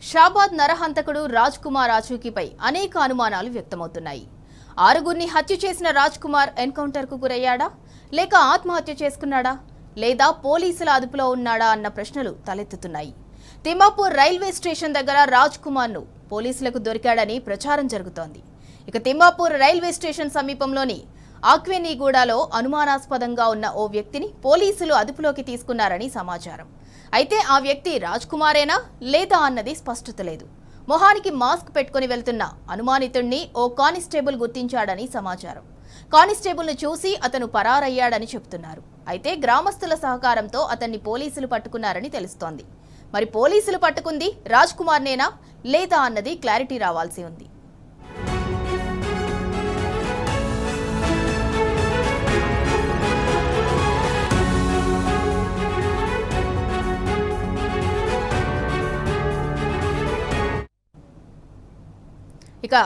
షాబాద్ నరహంతకుడు రాజ్ కుమార్ ఆచూకీపై అనేక అనుమానాలు వ్యక్తమవుతున్నాయి. ఆరుగురిని హత్య చేసిన రాజ్ కుమార్ ఎన్కౌంటర్కు గురయ్యాడా, లేక ఆత్మహత్య చేసుకున్నాడా, లేదా పోలీసుల అదుపులో ఉన్నాడా అన్న ప్రశ్నలు తలెత్తుతున్నాయి. తిమ్మాపూర్ రైల్వే స్టేషన్ దగ్గర రాజ్ కుమార్ను పోలీసులకు దొరికాడని ప్రచారం జరుగుతోంది. ఇక తిమ్మాపూర్ రైల్వే స్టేషన్ సమీపంలోని ఆక్వెనీగూడలో అనుమానాస్పదంగా ఉన్న ఓ వ్యక్తిని పోలీసులు అదుపులోకి తీసుకున్నారని సమాచారం. అయితే ఆ వ్యక్తి రాజ్ కుమారేనా లేదా అన్నది స్పష్టత లేదు. మొహానికి మాస్క్ పెట్టుకుని వెళ్తున్న అనుమానితుడిని ఓ కానిస్టేబుల్ గుర్తించాడని సమాచారం. కానిస్టేబుల్ను చూసి అతను పరారయ్యాడని చెబుతున్నారు. అయితే గ్రామస్తుల సహకారంతో అతన్ని పోలీసులు పట్టుకున్నారని తెలుస్తోంది. మరి పోలీసులు పట్టుకుంది రాజ్ కుమార్నేనా లేదా అన్నది క్లారిటీ రావాల్సి ఉంది. ఇక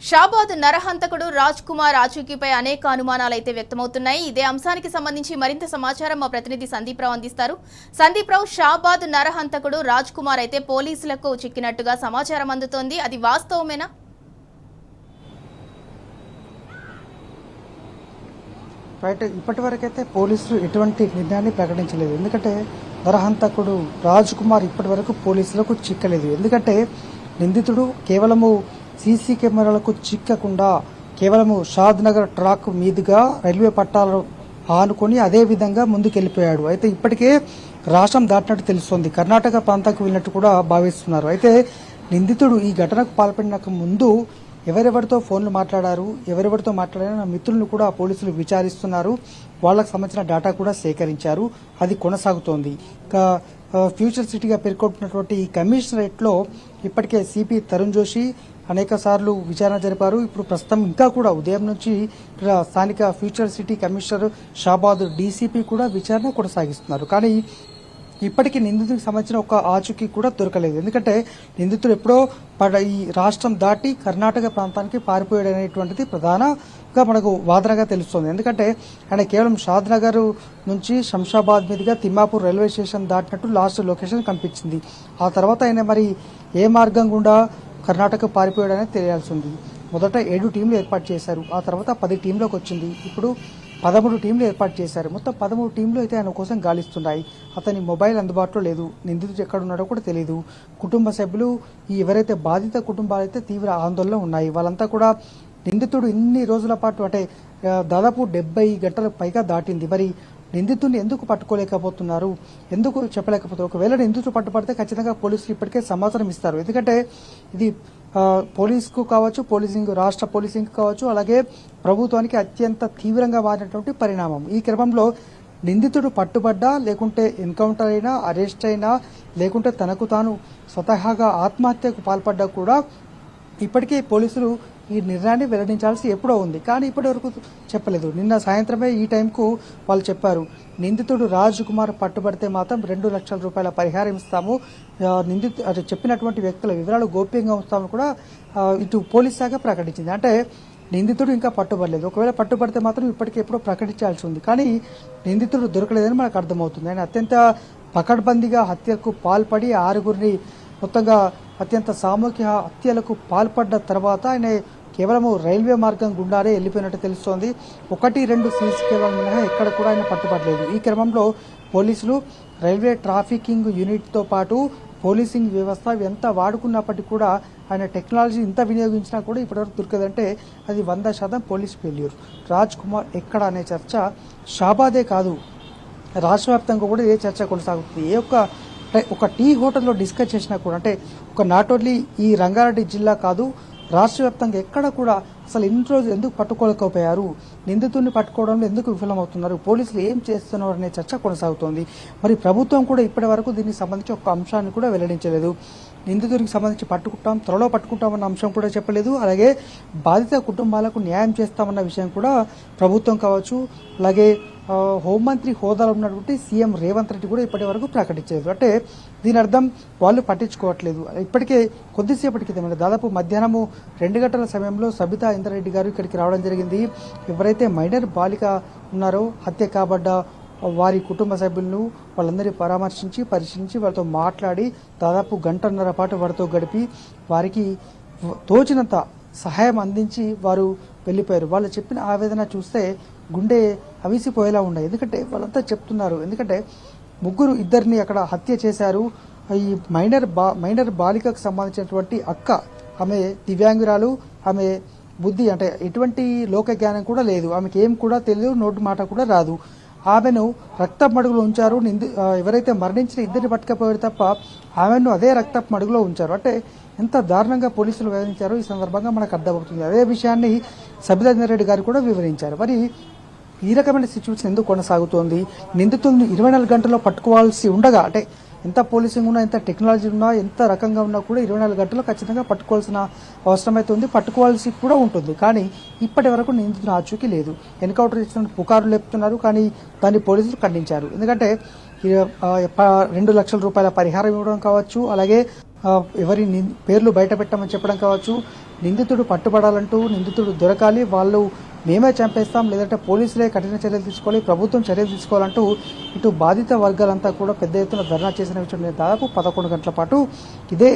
షాబాద్ నరహంతకుడు రాజ్ కుమార్ ఆచూకీపై అనేక అనుమానాలైతే వ్యక్తమవుతున్నాయి. ఇదే అంశానికి సంబంధించి మరింత సమాచారం మా ప్రతినిధి సందీప్ రావు అందిస్తారు. సందీప్ రావు, షాబాద్ నరహంతకుడు రాజ్ కుమార్ అయితే పోలీసులకు చిక్కినట్టుగా సమాచారం అందుతోంది. అది వాస్తవమేనా? రైట్, ఇప్పటి వరకైతే పోలీసులు ఎటువంటి నిర్ణయాన్ని ప్రకటించలేదు. ఎందుకంటే నరహంతకుడు రాజ్ కుమార్ ఇప్పటి వరకు పోలీసులకు చిక్కలేదు. ఎందుకంటే నిందితుడు కేవలము సీసీ కెమెరాలకు చిక్కకుండా కేవలము షాద్ నగర్ ట్రాక్ మీదుగా రైల్వే పట్టాలను ఆనుకొని అదే విధంగా ముందుకెళ్లిపోయాడు. అయితే ఇప్పటికే రాష్ట్రం దాటినట్టు తెలుస్తోంది. కర్ణాటక ప్రాంతానికి వెళ్ళినట్టు కూడా భావిస్తున్నారు. అయితే నిందితుడు ఈ ఘటనకు పాల్పడినకు ముందు ఎవరెవరితో ఫోన్లు మాట్లాడారు, ఎవరెవరితో మాట్లాడారు మిత్రులను కూడా పోలీసులు విచారిస్తున్నారు. వాళ్లకు సంబంధించిన డేటా కూడా సేకరించారు. అది కొనసాగుతోంది. ఇంకా ఫ్యూచర్ సిటీగా పేర్కొంటున్నటువంటి ఈ కమిషనరేట్లో ఇప్పటికే సిపి తరుణ్ జోషి అనేక సార్లు విచారణ జరిపారు. ఇప్పుడు ప్రస్తుతం ఇంకా కూడా ఉదయం నుంచి ఇక్కడ స్థానిక future city commissioner Shabad DCP కూడా విచారణ కొనసాగిస్తున్నారు. కానీ ఇప్పటికీ నిందితుడికి సంబంధించిన ఒక ఆచూకీ కూడా దొరకలేదు. ఎందుకంటే నిందితుడు ఎప్పుడో ఈ రాష్ట్రం దాటి కర్ణాటక ప్రాంతానికి పారిపోయాడు అనేటువంటిది ప్రధానంగా మనకు వాదనగా తెలుస్తోంది. ఎందుకంటే ఆయన కేవలం షాద్ నగర్ నుంచి శంషాబాద్ మీదుగా తిమ్మాపూర్ రైల్వే స్టేషన్ దాటినట్టు లాస్ట్ లొకేషన్ కనిపించింది. ఆ తర్వాత ఆయన మరి ఏ మార్గం గుండా కర్ణాటక పారిపోయాడనే తెలియాల్సి ఉంది. మొదట 7 టీంలు ఏర్పాటు చేశారు. ఆ తర్వాత 10 టీంలోకి వచ్చింది. ఇప్పుడు 13 టీంలు ఏర్పాటు చేశారు. మొత్తం 13 టీంలు అయితే ఆయన కోసం గాలిస్తున్నాయి. అతని మొబైల్ అందుబాటులో లేదు. నిందితుడు ఎక్కడున్నాడో కూడా తెలియదు. కుటుంబ సభ్యులు ఎవరైతే బాధిత కుటుంబాలు అయితే తీవ్ర ఆందోళన ఉన్నాయి. వాళ్ళంతా కూడా నిందితుడు ఇన్ని రోజుల పాటు అంటే దాదాపు 70 గంటలకు పైగా దాటింది. మరి నిందితుడిని ఎందుకు పట్టుకోలేకపోతున్నారు, ఎందుకు చెప్పలేకపోతున్నారు? ఒకవేళ నిందితుడు పట్టుబడితే ఖచ్చితంగా పోలీసులు ఇప్పటికే సమాచారం ఇస్తారు. ఎందుకంటే ఇది పోలీసుకు కావచ్చు, రాష్ట్ర పోలీసింగ్ కావచ్చు, అలాగే ప్రభుత్వానికి అత్యంత తీవ్రంగా మారినటువంటి పరిణామం. ఈ క్రమంలో నిందితుడు పట్టుబడ్డా, లేకుంటే ఎన్కౌంటర్ అయినా, అరెస్ట్ అయినా, లేకుంటే తనకు తాను స్వతహాగా ఆత్మహత్యకు పాల్పడ్డా కూడా ఇప్పటికే పోలీసులు ఈ నిర్ణయాన్ని వెల్లడించాల్సి ఎప్పుడో ఉంది. కానీ ఇప్పటి వరకు చెప్పలేదు. నిన్న సాయంత్రమే ఈ టైంకు వాళ్ళు చెప్పారు, నిందితుడు రాజ్ కుమార్ పట్టుబడితే మాత్రం 2 లక్షల రూపాయల పరిహారం ఇస్తాము, చెప్పినటువంటి వ్యక్తుల వివరాలు గోప్యంగా ఉంచుతామని కూడా ఇటు పోలీస్ శాఖ ప్రకటించింది. అంటే నిందితుడు ఇంకా పట్టుబడలేదు. ఒకవేళ పట్టుబడితే మాత్రం ఇప్పటికే ఎప్పుడో ప్రకటించాల్సి ఉంది. కానీ నిందితుడు దొరకలేదని మనకు అర్థమవుతుంది. ఆయన అత్యంత పకడ్బందీగా హత్యకు పాల్పడి 6గురిని మొత్తంగా అత్యంత సామూహిక హత్యలకు పాల్పడ్డ తర్వాత ఆయన కేవలము రైల్వే మార్గం గుండానే వెళ్ళిపోయినట్టు తెలుస్తోంది. 1-2 సీసీ కెమెరాల మినహా ఎక్కడ కూడా ఆయన పట్టుబడలేదు. ఈ క్రమంలో పోలీసులు రైల్వే ట్రాఫికింగ్ యూనిట్తో పాటు పోలీసింగ్ వ్యవస్థ ఎంత వాడుకున్నప్పటికీ కూడా ఆయన టెక్నాలజీ ఇంత వినియోగించినా కూడా ఇప్పటివరకు దొరకదంటే అది 100% పోలీస్ ఫెయిల్యూర్. రాజ్ కుమార్ ఎక్కడ అనే చర్చ షాబాదే కాదు, రాష్ట్ర వ్యాప్తంగా కూడా ఏ చర్చ కొనసాగుతుంది. ఒక టీ హోటల్లో డిస్కస్ చేసినా కూడా అంటే ఒక నాట్ ఓన్లీ ఈ రంగారెడ్డి జిల్లా కాదు, రాష్ట్ర వ్యాప్తంగా ఎక్కడ కూడా అసలు ఇన్ని రోజులు ఎందుకు పట్టుకోలేకపోయారు, నిందితుడిని పట్టుకోవడంలో ఎందుకు విఫలమవుతున్నారు, పోలీసులు ఏం చేస్తున్నారు అనే చర్చ కొనసాగుతోంది. మరి ప్రభుత్వం కూడా ఇప్పటి వరకు దీనికి సంబంధించి ఒక అంశాన్ని కూడా వెల్లడించలేదు. నిందితుడికి సంబంధించి త్వరలో పట్టుకుంటామన్న అంశం కూడా చెప్పలేదు. అలాగే బాధిత కుటుంబాలకు న్యాయం చేస్తామన్న విషయం కూడా ప్రభుత్వం కావచ్చు, అలాగే హోంమంత్రి హోదాలో ఉన్నటువంటి సీఎం రేవంత్ రెడ్డి కూడా ఇప్పటి వరకు ప్రకటించారు. అంటే దీని అర్థం వాళ్ళు పట్టించుకోవట్లేదు. ఇప్పటికే కొద్దిసేపటి క్రితం దాదాపు మధ్యాహ్నము 2 గంటల సమయంలో సబితా ఇంద్రారెడ్డి గారు ఇక్కడికి రావడం జరిగింది. ఎవరైతే మైనర్ బాలిక ఉన్నారో, హత్య కాబడ్డ వారి కుటుంబ సభ్యులను వాళ్ళందరినీ పరిశీలించి వారితో మాట్లాడి దాదాపు గంటన్నర పాటు వారితో గడిపి వారికి తోచినంత సహాయం అందించి వారు వెళ్ళిపోయారు. వాళ్ళు చెప్పిన ఆవేదన చూస్తే గుండె అవిసిపోయేలా ఉన్నాయి. ఎందుకంటే వాళ్ళంతా చెప్తున్నారు, ఎందుకంటే ఇద్దరిని అక్కడ హత్య చేశారు. ఈ మైనర్ బాలికకు సంబంధించినటువంటి అక్క, ఆమె దివ్యాంగురాలు, ఆమె బుద్ధి అంటే ఎటువంటి లోక జ్ఞానం కూడా లేదు, ఆమెకి ఏం కూడా తెలియదు, నోటి మాట కూడా రాదు. ఆమెను రక్తపు మడుగులో ఉంచారు. ఎవరైతే మరణించిన ఇద్దరిని పట్టుకపోయారు తప్ప ఆమెను అదే రక్తపు మడుగులో ఉంచారు. అంటే ఎంత దారుణంగా పోలీసులు వివరించారో ఈ సందర్భంగా మనకు అర్థమవుతుంది. అదే విషయాన్ని సబితాచంద్ర రెడ్డి గారు కూడా వివరించారు. మరి ఈ రకమైన సిచ్యువేషన్ ఎందుకు కొనసాగుతోంది? నిందితులను 24 గంటల్లో పట్టుకోవాల్సి ఉండగా, అంటే ఎంత పోలీసింగ్ ఉన్నా, ఎంత టెక్నాలజీ ఉన్నా, ఎంత రకంగా ఉన్నా కూడా 24 గంటల్లో ఖచ్చితంగా పట్టుకోవాల్సిన అవసరం అయితే ఉంది, పట్టుకోవాల్సి కూడా ఉంటుంది. కానీ ఇప్పటి వరకు నిందితుల ఆచూకీ లేదు. ఎన్కౌంటర్ చేసిన పుకార్లు లేపుతున్నారు, కానీ దాన్ని పోలీసులు ఖండించారు. ఎందుకంటే 2 లక్షల రూపాయల పరిహారం ఇవ్వడం కావచ్చు, అలాగే ఎవరి పేర్లు బయట పెట్టమని చెప్పడం కావచ్చు, నిందితుడు పట్టుబడాలంటూ, నిందితుడు దొరకాలి, వాళ్ళు మేమే చంపేస్తాం, లేదంటే పోలీసులే కఠిన చర్యలు తీసుకోవాలి, ప్రభుత్వం చర్యలు తీసుకోవాలంటూ ఇటు బాధిత వర్గాలంతా కూడా పెద్ద ఎత్తున ధర్నా చేసిన విషయం దాదాపు 11 గంటల పాటు ఇదే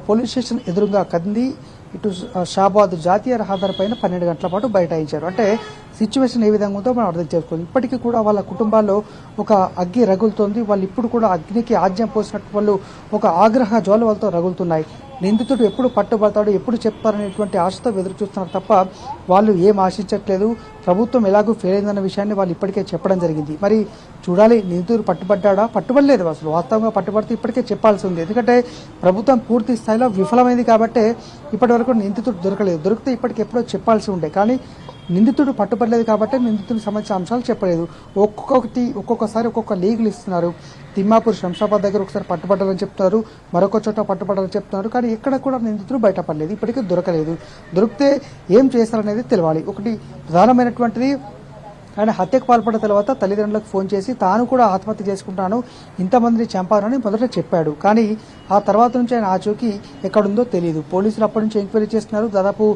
పోలీస్ స్టేషన్ ఎదురుగా కంది ఇటు షాబాద్ జాతీయ రహదారి పైన 12 గంటల పాటు బైఠాయించారు. అంటే సిచ్యువేషన్ ఏ విధంగా ఉందో మనం అర్థం చేసుకోవాలి. ఇప్పటికీ కూడా వాళ్ళ కుటుంబాల్లో ఒక అగ్గి రగులుతోంది. వాళ్ళు ఇప్పుడు కూడా అగ్నికి ఆజ్యం పోసినట్టు వాళ్ళు ఒక ఆగ్రహ జ్వాల వాళ్ళతో రగులుతున్నాయి. నిందితుడు ఎప్పుడు పట్టుబడతాడు, ఎప్పుడు చెప్తారనేటువంటి ఆశతో ఎదురు చూస్తున్నారు తప్ప వాళ్ళు ఏం ఆశించట్లేదు. ప్రభుత్వం ఎలాగూ ఫెయిల్ అయిందన్న విషయాన్ని వాళ్ళు ఇప్పటికే చెప్పడం జరిగింది. మరి చూడాలి, నిందితుడు పట్టుబడ్డా, పట్టుబడలేదు. అసలు వాస్తవంగా పట్టుబడితే ఇప్పటికే చెప్పాల్సి ఉంది. ఎందుకంటే ప్రభుత్వం పూర్తి స్థాయిలో విఫలమైంది కాబట్టి ఇప్పటి వరకు నిందితుడు దొరకలేదు. దొరికితే ఇప్పటికి ఎప్పుడో చెప్పాల్సి ఉండే, కానీ నిందితుడు పట్టుబడలేదు కాబట్టి నిందితుడికి సంబంధించిన అంశాలు చెప్పలేదు. ఒక్కొక్కసారి ఒక్కొక్క లీగులు ఇస్తున్నారు. తిమ్మాపూర్ శంషాబాద్ దగ్గర ఒకసారి పట్టుబడ్డారని చెప్తున్నారు, మరొక చోట పట్టుబడ్డారని చెప్తున్నారు, కానీ ఎక్కడ కూడా నిందితుడు బయటపడలేదు, ఇప్పటికీ దొరకలేదు. దొరికితే ఏం చేస్తారనేది తెలియాలి. ఒకటి ప్రధానమైనటువంటిది, ఆయన హత్యకు పాల్పడిన తర్వాత తల్లిదండ్రులకు ఫోన్ చేసి తాను కూడా ఆత్మహత్య చేసుకుంటాను, ఇంతమందిని చంపానని మొదట చెప్పాడు. కానీ ఆ తర్వాత నుంచి ఆయన ఆచూకీ ఎక్కడుందో తెలియదు. పోలీసులు అప్పటి నుంచి ఎంక్వైరీ చేస్తున్నారు. దాదాపు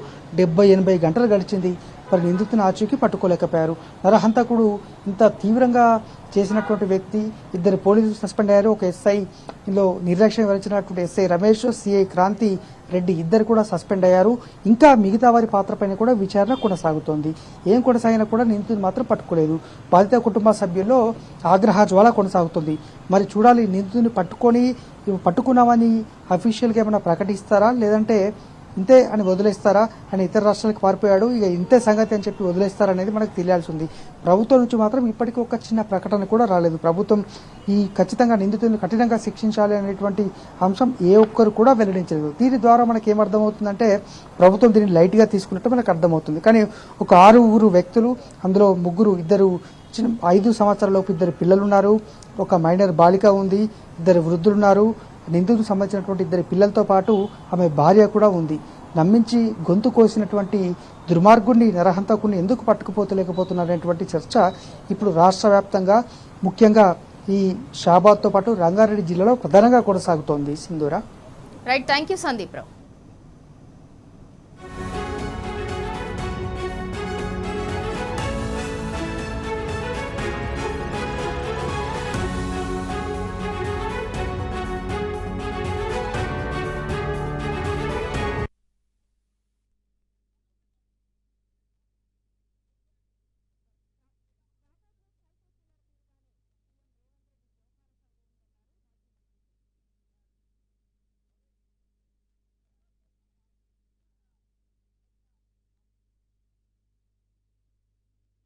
70-80 గంటలు గడిచింది. మరి నిందితుని ఆచూకీ పట్టుకోలేకపోయారు. నరహంతకుడు ఇంత తీవ్రంగా చేసినటువంటి వ్యక్తి, 2 పోలీసులు సస్పెండ్ అయ్యారు. ఒక ఎస్ఐలో నిర్లక్ష్యం వహించినటువంటి ఎస్ఐ రమేష్, సిఐ క్రాంతి రెడ్డి ఇద్దరు కూడా సస్పెండ్ అయ్యారు. ఇంకా మిగతా వారి పాత్రపైన కూడా విచారణ కొనసాగుతోంది. ఏం కొనసాగినా కూడా నిందితుని మాత్రం పట్టుకోలేదు. బాధిత కుటుంబ సభ్యుల్లో ఆగ్రహ జ్వాల కొనసాగుతుంది. మరి చూడాలి, నిందితుని పట్టుకున్నామని అఫీషియల్గా ఏమైనా ప్రకటిస్తారా, లేదంటే ఇంతే అని వదిలేస్తారా, అని ఇతర రాష్ట్రాలకు పారిపోయాడు, ఇక ఇంతే సంగతి అని చెప్పి వదిలేస్తారా అనేది మనకు తెలియాల్సి ఉంది. ప్రభుత్వం నుంచి మాత్రం ఇప్పటికీ ఒక చిన్న ప్రకటన కూడా రాలేదు. ప్రభుత్వం ఖచ్చితంగా నిందితులను కఠినంగా శిక్షించాలి అనేటువంటి అంశం ఏ ఒక్కరు కూడా వెల్లడించలేదు. దీని ద్వారా మనకి ఏమర్థమవుతుందంటే ప్రభుత్వం దీన్ని లైట్గా తీసుకున్నట్టు మనకు అర్థమవుతుంది. కానీ ఒక 6 వ్యక్తులు, అందులో 2 5 సంవత్సరాలలోపు 2 పిల్లలున్నారు, ఒక మైనర్ బాలిక ఉంది, 2 వృద్ధులున్నారు. నిందితులకు సంబంధించినటువంటి 2 పిల్లలతో పాటు ఆమె భార్య కూడా ఉంది. నమ్మించి గొంతు కోసినటువంటి దుర్మార్గుడిని, నరహంతకుడిని ఎందుకు పట్టుకుపోతలేకపోతున్నారనేటువంటి చర్చ ఇప్పుడు రాష్ట్ర వ్యాప్తంగా, ముఖ్యంగా ఈ షాబాద్తో పాటు రంగారెడ్డి జిల్లాలో ప్రధానంగా కొనసాగుతోంది. Sindhura. Right, thank you Sandeep Rao.